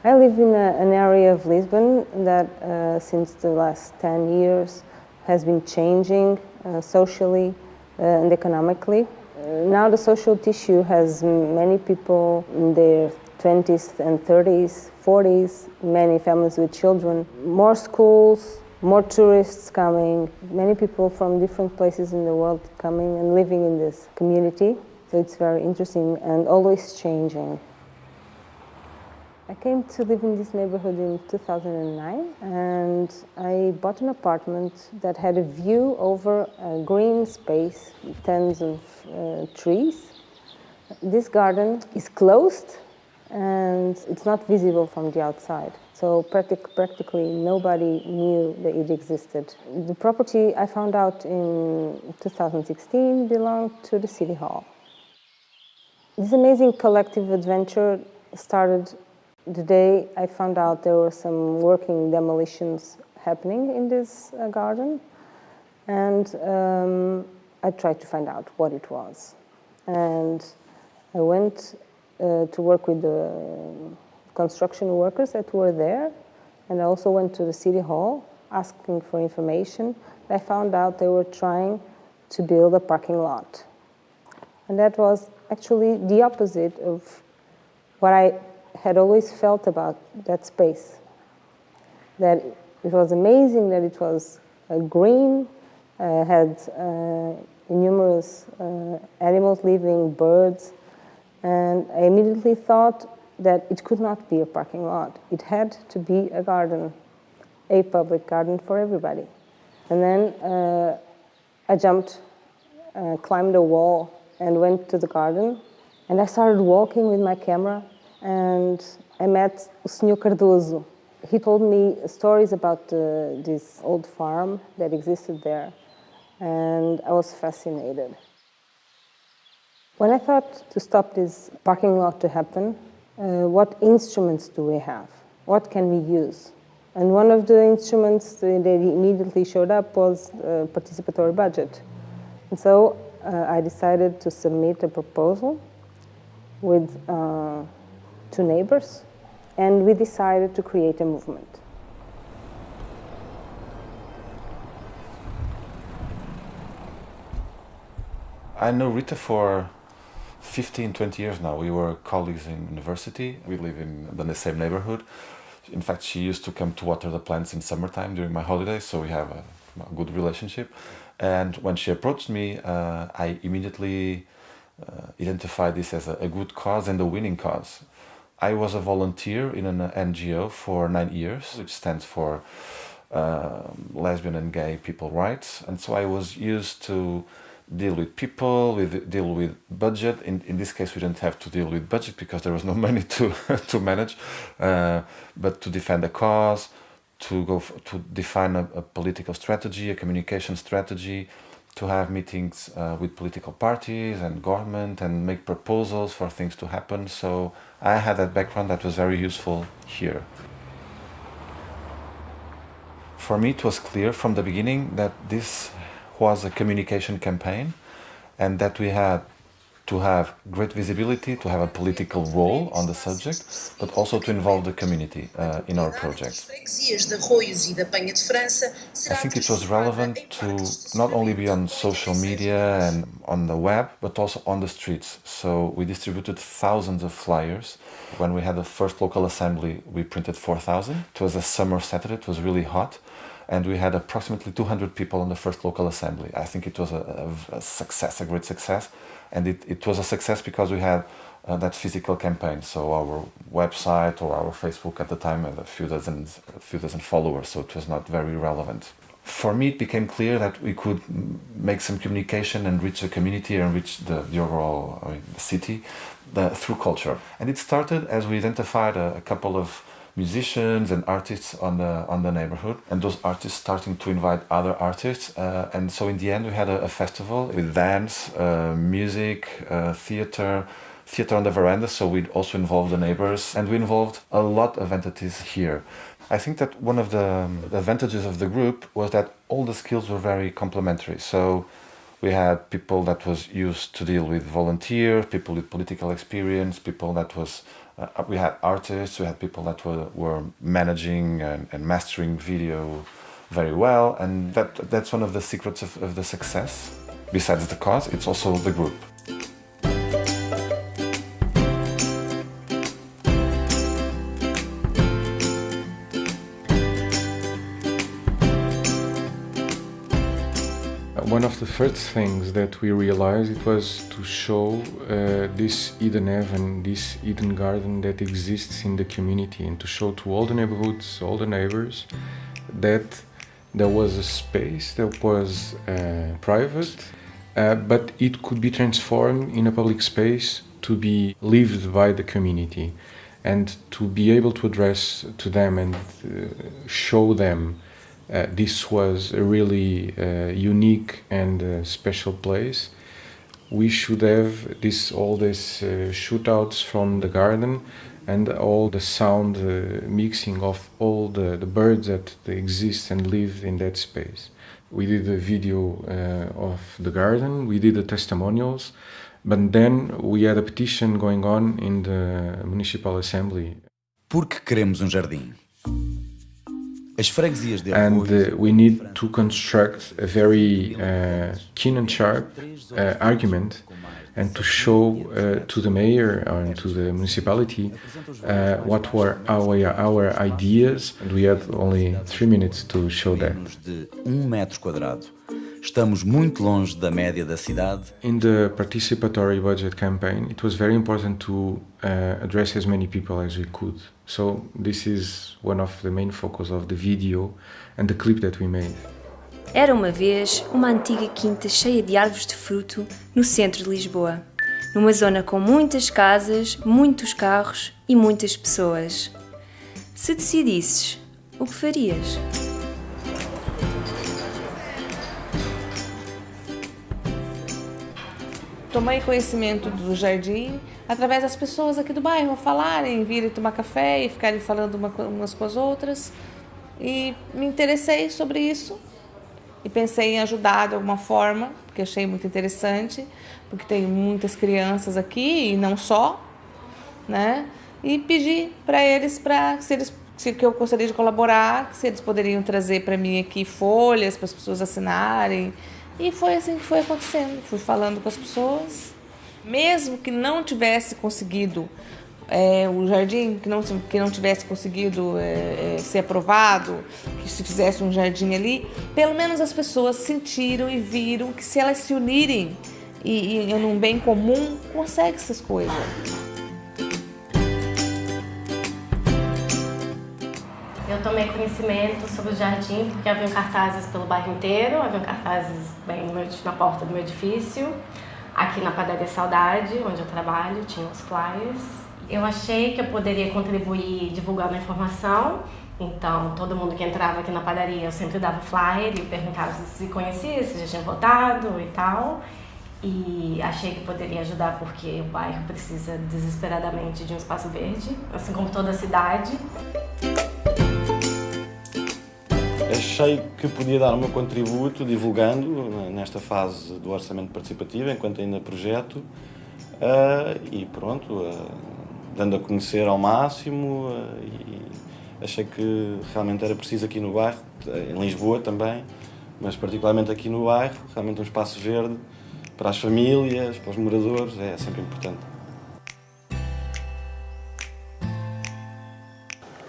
I live in an area of Lisbon that since the last 10 years has been changing socially and economically. Now the social tissue has many people in their 20s and 30s, 40s, many families with children, more schools, more tourists coming, many people from different places in the world coming and living in this community. So it's very interesting and always changing. I came to live in this neighborhood in 2009, and I bought an apartment that had a view over a green space, tons of trees. This garden is closed and it's not visible from the outside. So practically nobody knew that it existed. The property, I found out in 2016, belonged to the city hall. This amazing collective adventure started the day I found out there were some working demolitions happening in this garden, and I tried to find out what it was. And I went to work with the construction workers that were there, and I also went to the city hall asking for information. I found out they were trying to build a parking lot. And that was actually the opposite of what I had always felt about that space. That it was amazing that it was green, had numerous animals living, birds, and I immediately thought that it could not be a parking lot. It had to be a garden, a public garden for everybody. And then I jumped, climbed a wall, and went to the garden, and I started walking with my camera, and I met o Sr. Cardoso. He told me stories about this old farm that existed there, and I was fascinated. When I thought to stop this parking lot to happen, what instruments do we have? What can we use? And one of the instruments that immediately showed up was participatory budget. And so I decided to submit a proposal with 2 neighbors, and we decided to create a movement. I know Rita for 15, 20 years now. We were colleagues in university. We live in the same neighborhood. In fact, she used to come to water the plants in summertime during my holidays, so we have a good relationship. And when she approached me, I immediately identified this as a good cause and a winning cause. I was a volunteer in an NGO for 9 years, which stands for Lesbian and Gay People Rights. And so I was used to deal with people, deal with budget. In this case, we didn't have to deal with budget because there was no money to manage, but to defend a cause, to define a political strategy, a communication strategy, to have meetings with political parties and government and make proposals for things to happen. So I had that background that was very useful here. For me, it was clear from the beginning that this was a communication campaign and that we had to have great visibility, to have a political role on the subject, but also to involve the community in our project. I think it was relevant to not only be on social media and on the web, but also on the streets. So we distributed thousands of flyers. When we had the first local assembly, we printed 4,000. It was a summer Saturday, it was really hot. And we had approximately 200 people on the first local assembly. I think it was a success, a great success. And it was a success because we had that physical campaign. So our website or our Facebook at the time had a few dozen followers, so it was not very relevant. For me, it became clear that we could make some communication and reach the community and reach the overall the city through culture. And it started as we identified a couple of musicians and artists on the neighborhood, and those artists starting to invite other artists, and so in the end we had a festival with dance, music, theater on the veranda, so we'd also involve the neighbors, and we involved a lot of entities here. I think that one of the advantages of the group was that all the skills were very complementary. So We had people that was used to deal with volunteers, people with political experience, people that was, we had artists, we had people that were managing and mastering video very well, and that's one of the secrets of the success. Besides the cause, it's also the group. One of the first things that we realized it was to show this hidden heaven, this hidden garden that exists in the community, and to show to all the neighborhoods, all the neighbors, that there was a space that was private, but it could be transformed in a public space to be lived by the community, and to be able to address to them and show them this was a really unique and special place. We should have all these shootouts from the garden and all the sound mixing of all the birds that exist and live in that space. We did a video of the garden, we did the testimonials, but then we had a petition going on in the municipal assembly. Porque queremos jardim. And we need to construct a very keen and sharp argument, and to show to the mayor and to the municipality what were our ideas. And we had only 3 minutes to show that. Metro quadrado. Estamos muito longe da média da cidade. In the participatory budget campaign, it was very important to address as many people as we could. So this is one of the main focus of the video and the clip that we made. Era uma vez uma antiga quinta cheia de árvores de fruto no centro de Lisboa, numa zona com muitas casas, muitos carros e muitas pessoas. Se decidisses, o que farias? Tomei conhecimento do jardim através das pessoas aqui do bairro falarem, virem tomar café e ficarem falando umas com as outras. E me interessei sobre isso e pensei em ajudar de alguma forma, porque achei muito interessante, porque tem muitas crianças aqui e não só, né? E pedi para eles que eu gostaria de colaborar, se eles poderiam trazer para mim aqui folhas para as pessoas assinarem. E foi assim que foi acontecendo. Fui falando com as pessoas. Mesmo que não tivesse conseguido o jardim, que não tivesse conseguido ser aprovado, que se fizesse um jardim ali, pelo menos as pessoas sentiram e viram que se elas se unirem e num bem comum, consegue essas coisas. Eu tomei conhecimento sobre o jardim porque haviam cartazes pelo bairro inteiro, haviam cartazes bem na porta do meu edifício, aqui na padaria Saudade, onde eu trabalho, tinha os flyers. Eu achei que eu poderia contribuir divulgando a informação, então todo mundo que entrava aqui na padaria eu sempre dava flyer e perguntava se conhecia, se já tinha votado e tal. E achei que poderia ajudar porque o bairro precisa desesperadamente de um espaço verde, assim como toda a cidade. Achei que podia dar o meu contributo divulgando nesta fase do orçamento participativo, enquanto ainda projeto, e pronto, dando a conhecer ao máximo, e achei que realmente era preciso aqui no bairro, em Lisboa também, mas particularmente aqui no bairro, realmente um espaço verde para as famílias, para os moradores, é sempre importante.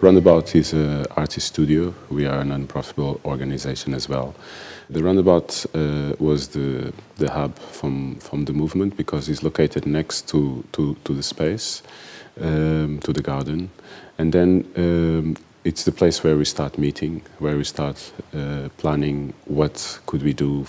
Roundabout is an artist studio. We are a non-profitable organization as well. The Roundabout was the hub from the movement because it's located next to the space, to the garden. And then it's the place where we start meeting, where we start planning what could we do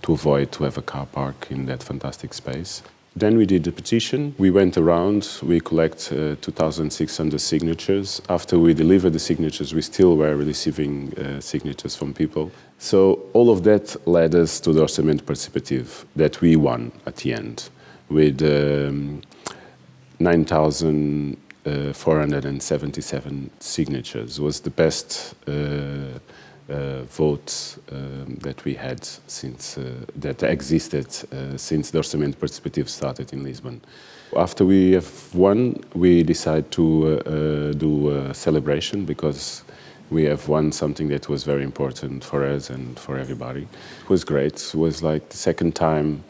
to avoid to have a car park in that fantastic space. Then we did the petition. We went around, we collect 2,600 signatures. After we delivered the signatures, we still were receiving signatures from people. So all of that led us to the Orçamento Participativo that we won at the end with 9,477 signatures. It was the best vote that we had since that existed since the Orçamento Participativo started in Lisbon. After we have won, we decided to do a celebration because we have won something that was very important for us and for everybody. It was great. It was like the second time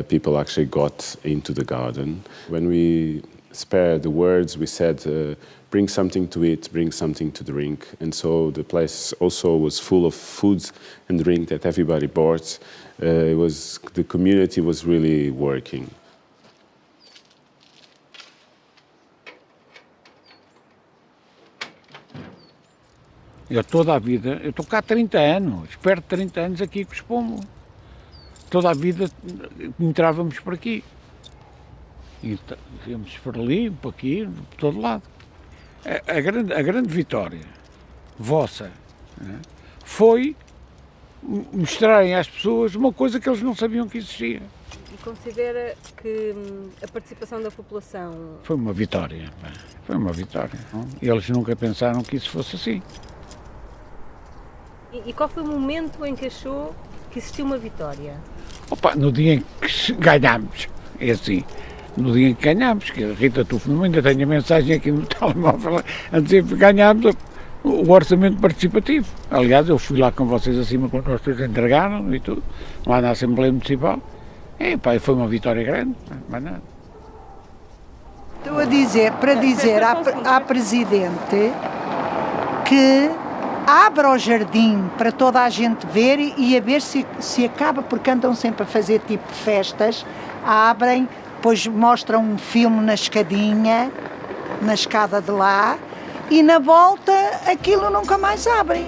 people actually got into the garden. When we spared the words, we said, bring something to eat, bring something to drink. And so the place also was full of food and drink that everybody bought. The community was really working. Eu toda a vida, eu estou cá há 30 anos, perto de 30 anos aqui com os pomos. Toda a vida entrávamos por aqui. E íamos por ali, por aqui, por todo lado. A grande vitória vossa, né, foi mostrarem às pessoas uma coisa que eles não sabiam que existia. E considera que a participação da população... Foi uma vitória, foi uma vitória. Não? Eles nunca pensaram que isso fosse assim. E qual foi o momento em que achou que existiu uma vitória? Opa, no dia em que ganhámos, é assim, no dia em que ganhámos, que a Rita telefonou, ainda tenho a mensagem aqui no telemóvel a dizer que ganhámos o orçamento participativo. Aliás, eu fui lá com vocês acima quando vocês entregaram e tudo, lá na Assembleia Municipal. E pá, foi uma vitória grande, mais nada. Estou a dizer, para dizer à Presidente que abra o jardim para toda a gente ver e a ver se acaba, porque andam sempre a fazer tipo festas, abrem, depois mostram um filme na escadinha, na escada de lá, e na volta aquilo nunca mais abrem.